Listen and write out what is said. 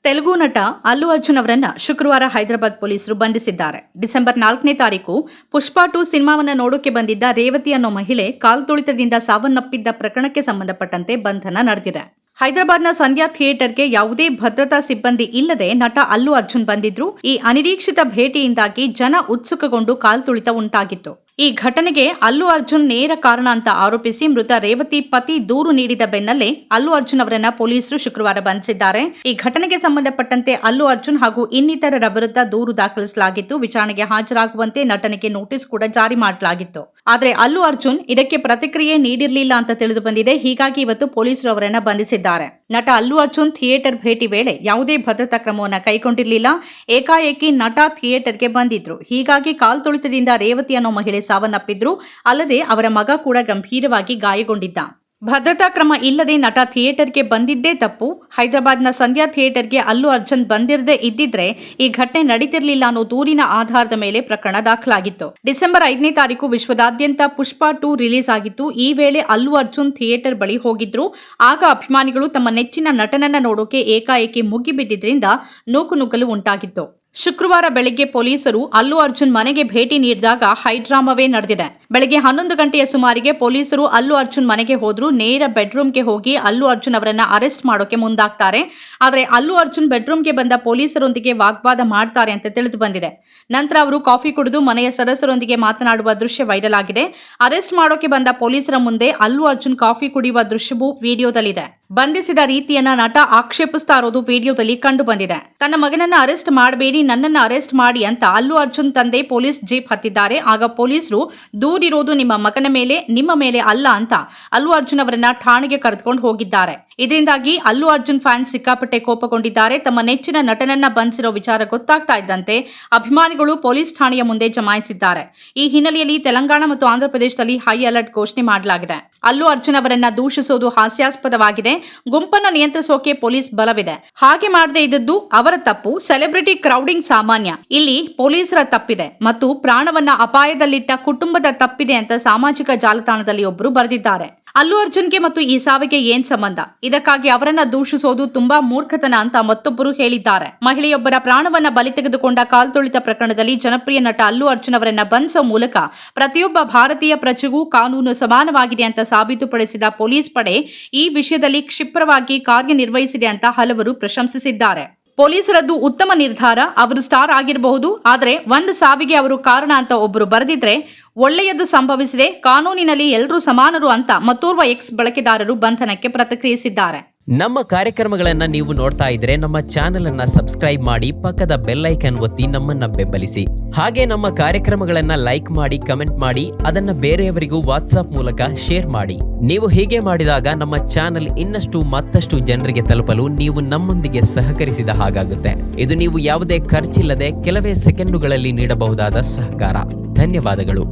ತೆಲುಗು ನಟ ಅಲ್ಲು ಅರ್ಜುನ್ ಅವರನ್ನ ಶುಕ್ರವಾರ ಹೈದರಾಬಾದ್ ಪೊಲೀಸರು ಬಂಧಿಸಿದ್ದಾರೆ. ಡಿಸೆಂಬರ್ 4ನೇ ತಾರೀಕು ಪುಷ್ಪಾ 2 ಸಿನಿಮಾವನ್ನ ನೋಡೋಕೆ ಬಂದಿದ್ದ ರೇವತಿ ಅನ್ನೋ ಮಹಿಳೆ ಕಾಲ್ತುಳಿತದಿಂದ ಸಾವನ್ನಪ್ಪಿದ್ದ ಪ್ರಕರಣಕ್ಕೆ ಸಂಬಂಧಪಟ್ಟಂತೆ ಬಂಧನ ನಡೆದಿದೆ. ಹೈದರಾಬಾದ್ನ ಸಂಧ್ಯಾ ಥಿಯೇಟರ್ಗೆ ಯಾವುದೇ ಭದ್ರತಾ ಸಿಬ್ಬಂದಿ ಇಲ್ಲದೆ ನಟ ಅಲ್ಲು ಅರ್ಜುನ್ ಬಂದಿದ್ರು. ಈ ಅನಿರೀಕ್ಷಿತ ಭೇಟಿಯಿಂದಾಗಿ ಜನ ಉತ್ಸುಕಗೊಂಡು ಕಾಲ್ತುಳಿತ ಉಂಟಾಗಿತ್ತು. ಈ ಘಟನೆಗೆ ಅಲ್ಲು ಅರ್ಜುನ್ ನೇರ ಕಾರಣ ಅಂತ ಆರೋಪಿಸಿ ಮೃತ ರೇವತಿ ಪತಿ ದೂರು ನೀಡಿದ ಬೆನ್ನಲ್ಲೇ ಅಲ್ಲು ಅರ್ಜುನ್ ಅವರನ್ನ ಪೊಲೀಸರು ಶುಕ್ರವಾರ ಬಂಧಿಸಿದ್ದಾರೆ. ಈ ಘಟನೆಗೆ ಸಂಬಂಧಪಟ್ಟಂತೆ ಅಲ್ಲು ಅರ್ಜುನ್ ಹಾಗೂ ಇನ್ನಿತರರ ವಿರುದ್ಧ ದೂರು ದಾಖಲಿಸಲಾಗಿತ್ತು. ವಿಚಾರಣೆಗೆ ಹಾಜರಾಗುವಂತೆ ನಟನಿಗೆ ನೋಟಿಸ್ ಕೂಡ ಜಾರಿ ಮಾಡಲಾಗಿತ್ತು. ಆದರೆ ಅಲ್ಲು ಅರ್ಜುನ್ ಇದಕ್ಕೆ ಪ್ರತಿಕ್ರಿಯೆ ನೀಡಿರಲಿಲ್ಲ ಅಂತ ತಿಳಿದು ಬಂದಿದೆ. ಹೀಗಾಗಿ ಇವತ್ತು ಪೊಲೀಸರು ಅವರನ್ನ ಬಂಧಿಸಿದ್ದಾರೆ. ನಟ ಅಲ್ಲು ಅರ್ಜುನ್ ಥಿಯೇಟರ್ ಭೇಟಿ ವೇಳೆ ಯಾವುದೇ ಭದ್ರತಾ ಕ್ರಮವನ್ನು ಕೈಗೊಂಡಿರಲಿಲ್ಲ. ಏಕಾಏಕಿ ನಟ ಥಿಯೇಟರ್ಗೆ ಬಂದಿದ್ರು. ಹೀಗಾಗಿ ಕಾಲ್ತುಳಿತದಿಂದ ರೇವತಿ ಅನ್ನೋ ಮಹಿಳೆ ಸಾವನ್ನಪ್ಪಿದ್ರು. ಅಲ್ಲದೆ ಅವರ ಮಗ ಕೂಡ ಗಂಭೀರವಾಗಿ ಗಾಯಗೊಂಡಿದ್ದ. ಭದ್ರತಾ ಕ್ರಮ ಇಲ್ಲದೆ ನಟ ಥಿಯೇಟರ್ಗೆ ಬಂದಿದ್ದೇ ತಪ್ಪು. ಹೈದರಾಬಾದ್ನ ಸಂಧ್ಯಾ ಥಿಯೇಟರ್ಗೆ ಅಲ್ಲು ಅರ್ಜುನ್ ಬಂದಿರದೇ ಇದ್ದಿದ್ರೆ ಈ ಘಟನೆ ನಡೀತಿರ್ಲಿಲ್ಲ ಅನ್ನೋ ದೂರಿನ ಆಧಾರದ ಮೇಲೆ ಪ್ರಕರಣ ದಾಖಲಾಗಿತ್ತು. ಡಿಸೆಂಬರ್ 5ನೇ ತಾರೀಕು ವಿಶ್ವದಾದ್ಯಂತ ಪುಷ್ಪಾ 2 ರಿಲೀಸ್ ಆಗಿತ್ತು. ಈ ವೇಳೆ ಅಲ್ಲು ಅರ್ಜುನ್ ಥಿಯೇಟರ್ ಬಳಿ ಹೋಗಿದ್ರು. ಆಗ ಅಭಿಮಾನಿಗಳು ತಮ್ಮ ನೆಚ್ಚಿನ ನಟನನ್ನ ನೋಡೋಕೆ ಏಕಾಏಕಿ ಮುಗಿಬಿದ್ದಿದ್ರಿಂದ ನೂಕುನುಗ್ಗಲು ಉಂಟಾಗಿತ್ತು. ಶುಕ್ರವಾರ ಬೆಳಗ್ಗೆ ಪೊಲೀಸರು ಅಲ್ಲು ಅರ್ಜುನ್ ಮನೆಗೆ ಭೇಟಿ ನೀಡಿದಾಗ ಹೈಡ್ರಾಮವೇ ನಡೆದಿದೆ. ಬೆಳಗ್ಗೆ 11 ಗಂಟೆಯ ಸುಮಾರಿಗೆ ಪೊಲೀಸರು ಅಲ್ಲು ಅರ್ಜುನ್ ಮನೆಗೆ ಹೋದ್ರು. ನೇರ ಬೆಡ್ರೂಮ್ಗೆ ಹೋಗಿ ಅಲ್ಲು ಅರ್ಜುನ್ ಅವರನ್ನ ಅರೆಸ್ಟ್ ಮಾಡೋಕೆ ಮುಂದಾಗ್ತಾರೆ. ಆದರೆ ಅಲ್ಲು ಅರ್ಜುನ್ ಬೆಡ್ರೂಮ್ಗೆ ಬಂದ ಪೊಲೀಸರೊಂದಿಗೆ ವಾಗ್ವಾದ ಮಾಡ್ತಾರೆ ಅಂತ ತಿಳಿದು ಬಂದಿದೆ. ನಂತರ ಅವರು ಕಾಫಿ ಕುಡಿದು ಮನೆಯ ಸದಸ್ಯರೊಂದಿಗೆ ಮಾತನಾಡುವ ದೃಶ್ಯ ವೈರಲ್ ಆಗಿದೆ. ಅರೆಸ್ಟ್ ಮಾಡೋಕೆ ಬಂದ ಪೊಲೀಸರ ಮುಂದೆ ಅಲ್ಲು ಅರ್ಜುನ್ ಕಾಫಿ ಕುಡಿಯುವ ದೃಶ್ಯವೂ ವಿಡಿಯೋದಲ್ಲಿದೆ. ಬಂಧಿಸಿದ ರೀತಿಯನ್ನ ನಟ ಆಕ್ಷೇಪಿಸ್ತಾ ಇರೋದು ವಿಡಿಯೋದಲ್ಲಿ ಕಂಡು ಬಂದಿದೆ. ತನ್ನ ಮಗನನ್ನ ಅರೆಸ್ಟ್ ಮಾಡಬೇಡಿ, ನನ್ನನ್ನ ಅರೆಸ್ಟ್ ಮಾಡಿ ಅಂತ ಅಲ್ಲು ಅರ್ಜುನ್ ತಂದೆ ಪೊಲೀಸ್ ಜೀಪ್ ಹತ್ತಿದ್ದಾರೆ. ಆಗ ಪೊಲೀಸರು ದೂರಿರೋದು ನಿಮ್ಮ ಮಗನ ಮೇಲೆ, ನಿಮ್ಮ ಮೇಲೆ ಅಲ್ಲ ಅಂತ ಅಲ್ಲು ಅರ್ಜುನ್ ಅವರನ್ನ ಠಾಣೆಗೆ ಕರೆದುಕೊಂಡು ಹೋಗಿದ್ದಾರೆ. ಇದರಿಂದಾಗಿ ಅಲ್ಲು ಅರ್ಜುನ್ ಫ್ಯಾನ್ಸ್ ಸಿಕ್ಕಾಪಟ್ಟೆ ಕೋಪಗೊಂಡಿದ್ದಾರೆ. ತಮ್ಮ ನೆಚ್ಚಿನ ನಟನನ್ನ ಬಂಧಿಸಿರೋ ವಿಚಾರ ಗೊತ್ತಾಗ್ತಾ ಇದ್ದಂತೆ ಅಭಿಮಾನಿಗಳು ಪೊಲೀಸ್ ಠಾಣೆಯ ಮುಂದೆ ಜಮಾಯಿಸಿದ್ದಾರೆ. ಈ ಹಿನ್ನೆಲೆಯಲ್ಲಿ ತೆಲಂಗಾಣ ಮತ್ತು ಆಂಧ್ರ ಪ್ರದೇಶದಲ್ಲಿ ಹೈ ಅಲರ್ಟ್ ಘೋಷಣೆ ಮಾಡಲಾಗಿದೆ. ಅಲ್ಲು ಅರ್ಜುನ್ ಅವರನ್ನ ದೂಷಿಸೋದು ಹಾಸ್ಯಾಸ್ಪದವಾಗಿದೆ. ಗುಂಪನ್ನ ನಿಯಂತ್ರಿಸೋಕೆ ಪೊಲೀಸ್ ಬಲವಿದೆ. ಹಾಗೆ ಮಾಡದೇ ಇದ್ದದ್ದು ಅವರ ತಪ್ಪು. ಸೆಲೆಬ್ರಿಟಿ ಕ್ರೌಡಿಂಗ್ ಸಾಮಾನ್ಯ. ಇಲ್ಲಿ ಪೊಲೀಸರ ತಪ್ಪಿದೆ ಮತ್ತು ಪ್ರಾಣವನ್ನ ಅಪಾಯದಲ್ಲಿಟ್ಟ ಕುಟುಂಬದ ತಪ್ಪಿದೆ ಅಂತ ಸಾಮಾಜಿಕ ಜಾಲತಾಣದಲ್ಲಿ ಒಬ್ಬರು ಬರೆದಿದ್ದಾರೆ. ಅಲ್ಲು ಅರ್ಜುನ್ಗೆ ಮತ್ತು ಈ ಸಾವಿಗೆ ಏನ್ ಸಂಬಂಧ? ಇದಕ್ಕಾಗಿ ಅವರನ್ನ ದೂಷಿಸೋದು ತುಂಬಾ ಮೂರ್ಖತನ ಅಂತ ಮತ್ತೊಬ್ಬರು ಹೇಳಿದ್ದಾರೆ. ಮಹಿಳೆಯೊಬ್ಬರ ಪ್ರಾಣವನ್ನ ಬಲಿ ತೆಗೆದುಕೊಂಡ ಕಾಲ್ತುಳಿತ ಪ್ರಕರಣದಲ್ಲಿ ಜನಪ್ರಿಯ ನಟ ಅಲ್ಲು ಅರ್ಜುನ್ ಅವರನ್ನ ಬಂಧಿಸುವ ಮೂಲಕ ಪ್ರತಿಯೊಬ್ಬ ಭಾರತೀಯ ಪ್ರಜೆಗೂ ಕಾನೂನು ಸಮಾನವಾಗಿದೆ ಅಂತ ಸಾಬೀತುಪಡಿಸಿದ ಪೊಲೀಸ್ ಪಡೆ ಈ ವಿಷಯದಲ್ಲಿ ಕ್ಷಿಪ್ರವಾಗಿ ಕಾರ್ಯನಿರ್ವಹಿಸಿದೆ ಅಂತ ಹಲವರು ಪ್ರಶಂಸಿಸಿದ್ದಾರೆ. ಪೊಲೀಸರದ್ದು ಉತ್ತಮ ನಿರ್ಧಾರ. ಅವರು ಸ್ಟಾರ್ ಆಗಿರಬಹುದು, ಆದರೆ ಒಂದು ಸಾವಿಗೆ ಅವರು ಕಾರಣ ಅಂತ ಒಬ್ಬರು ಬರೆದಿದ್ರೆ ಒಳ್ಳೆಯದು ಸಂಭವಿಸಿದೆ, ಕಾನೂನಿನಲ್ಲಿ ಎಲ್ಲರೂ ಸಮಾನರು ಅಂತ ಮತ್ತೋರ್ವ ಎಕ್ಸ್ ಬಳಕೆದಾರರು ಬಂಧನಕ್ಕೆ ಪ್ರತಿಕ್ರಿಯಿಸಿದ್ದಾರೆ. ನಮ್ಮ ಕಾರ್ಯಕ್ರಮಗಳನ್ನ ನೀವು ನೋಡ್ತಾ ಇದ್ರೆ ನಮ್ಮ ಚಾನೆಲ್ ಅನ್ನ ಸಬ್ಸ್ಕ್ರೈಬ್ ಮಾಡಿ, ಪಕ್ಕದ ಬೆಲ್ ಐಕಾನ್ ಒತ್ತಿ ನಮ್ಮನ್ನ ಬೆಂಬಲಿಸಿ. ಹಾಗೆ ನಮ್ಮ ಕಾರ್ಯಕ್ರಮಗಳನ್ನ ಲೈಕ್ ಮಾಡಿ, ಕಮೆಂಟ್ ಮಾಡಿ, ಅದನ್ನ ಬೇರೆಯವರಿಗೂ ವಾಟ್ಸ್ಆಪ್ ಮೂಲಕ ಶೇರ್ ಮಾಡಿ. ನೀವು ಹೀಗೆ ಮಾಡಿದಾಗ ನಮ್ಮ ಚಾನೆಲ್ ಇನ್ನಷ್ಟು ಮತ್ತಷ್ಟು ಜನರಿಗೆ ತಲುಪಲು ನೀವು ನಮ್ಮೊಂದಿಗೆ ಸಹಕರಿಸಿದ ಹಾಗಾಗುತ್ತೆ. ಇದು ನೀವು ಯಾವುದೇ ಖರ್ಚಿಲ್ಲದೆ ಕೆಲವೇ ಸೆಕೆಂಡುಗಳಲ್ಲಿ ನೀಡಬಹುದಾದ ಸಹಕಾರ. ಧನ್ಯವಾದಗಳು.